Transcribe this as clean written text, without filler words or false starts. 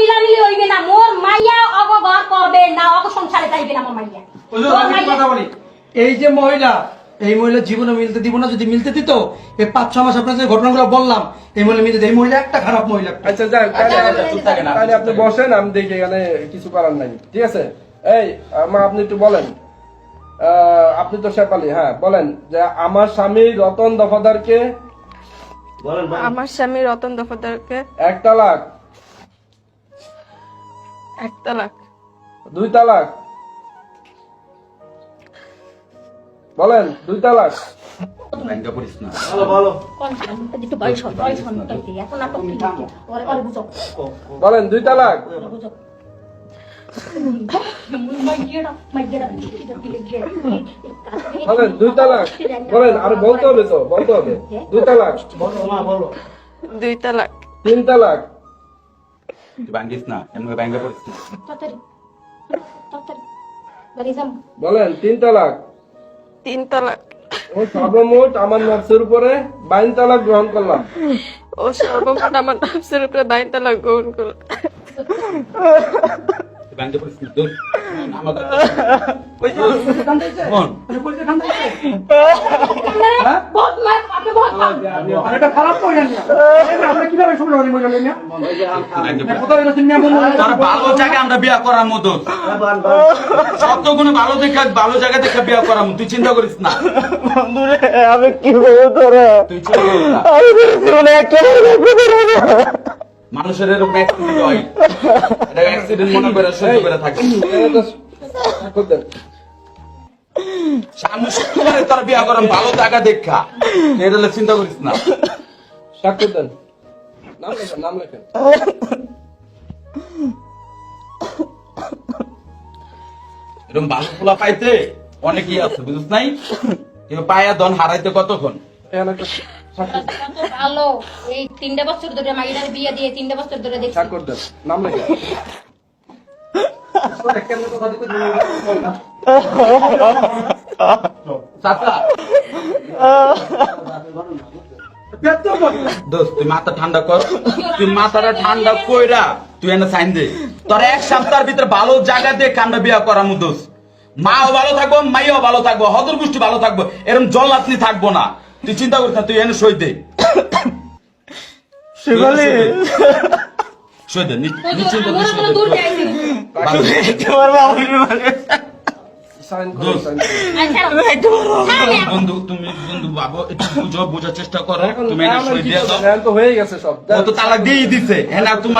মিলামিলি হইবে না মোর মাইয়া অগ ঘর করবে না অগ সংসারে যাইবে না মোর মাইয়া হুজুর আমি একটা কথা বলি, এই যে মহিলা, এই মহিলা জীবনে মিলতে দিব না। যদি মিলতে দিত এই 5-6 মাস আপনার যে ঘটনাগুলো বললাম, এই মহিলা মিলতে দিত। এই মহিলা একটা খারাপ মহিলা। আচ্ছা যাক, তাহলে আপনি বসেন, আমি দেখি এখানে কিছু করার নাই, ঠিক আছে? এই মা, আপনি একটু বলেন, আপনি তো শেফালি, হ্যাঁ বলেন যে আমার স্বামী রতন দফাদারকে, আমার স্বামী রতন দফাদারকে 1 তালাক, 1 তালাক, 2 তালাক, বলেন 2 তালাক, ব্যাংকে পড়িস না। একটু বয়স হল এখন নাটক কি ওরে ওরে বুঝো বলেন 2 তালাক, বুঝো মাইয়া বলেন 2 তালাক, বলেন আর বলতে হবে তো, বলতে হবে 2 তালাক, 2 তালাক, 3 তালাক, তুই ব্যাংকিস না, এমনি ব্যাংকে পড়িস না। তাড়াতাড়ি তাড়াতাড়ি বাড়ি যাম বলেন 3 তালাক। 3 তালাক, ও সর্বমোট আমার নফসের উপরে 22 তালাক গ্রহণ করলাম। ও সর্বমোট আমার নফসের উপরে 22 তালাক গ্রহণ করল। তুই ব্যাংকে পড়িস না, দূর। আমাদের বহুত মার আপনি বহুত মার আর এটা খারাপ মহিলা নিয়ে আমরা কিভাবে সংসার করি মহিলা নিয়ে? কোথাও এরকম নিয়ে মন তোর ভালো জায়গায় আমরা বিয়া করার মতো, সবগুলো ভালো দেখা, ভালো জায়গা থেকে বিয়া করার মতো, তুই চিন্তা করিস না। আমি কি বলবো তোরা, তুই চিন্তা করিস না। মানুষের এরকম অ্যাক্সিডেন্ট হয়, এটা অ্যাক্সিডেন্ট মনে করে সহ্য করে থাকে। সামনে শুক্রবারে তোর বিয়া করাম ভালো জায়গা দেখা, এটা হলে চিন্তা করিস না। স্বাক্ষর দেন, নাম লেখেন, নাম লেখেন। এরকম ভালো ফুলা পাইতে অনেকই আছে, বুঝিস নাই? কেউ পায়া দন হারাইতে কতক্ষণ। এখানে একটা স্বাক্ষর দেন, কত ভালো এই 3 বছর ধরে মাইয়ার বিয়ে দিয়ে 3 বছর ধরে দেখছি স্বাক্ষর দেন, নাম লেখেন। চাচা দোস্ত, তুই মাথা ঠান্ডা কর, তুই মাথাটা ঠান্ডা কইরা তুই এনে সাইন দে। তোর 1 সপ্তাহের ভিতরে ভালো জায়গা দিয়ে কান্না বিয়া করামু দোস্ত। মাও ভালো থাকবো, মাইয়াও ভালো থাকবো, হদর গোষ্ঠী ভালো থাকবো, এরকম জল্লাতনি থাকবো না। তুই চিন্তা করিস না, তুই এনে সই দে। শিবালি, সই দে, নিশ্চিন্ত আমার কোনো দূর যাইছি সাইন করুন, সাইন করুন। বন্ধু, তুমি বন্ধু বাবু একটু বুঝো, বোঝার চেষ্টা করো। তুমি এনে সই দিয়ে দাও। এখন তো হয়ে গেছে সব। ও তো তালাক দিয়েই দিছে, হ্যাঁ না? তুমি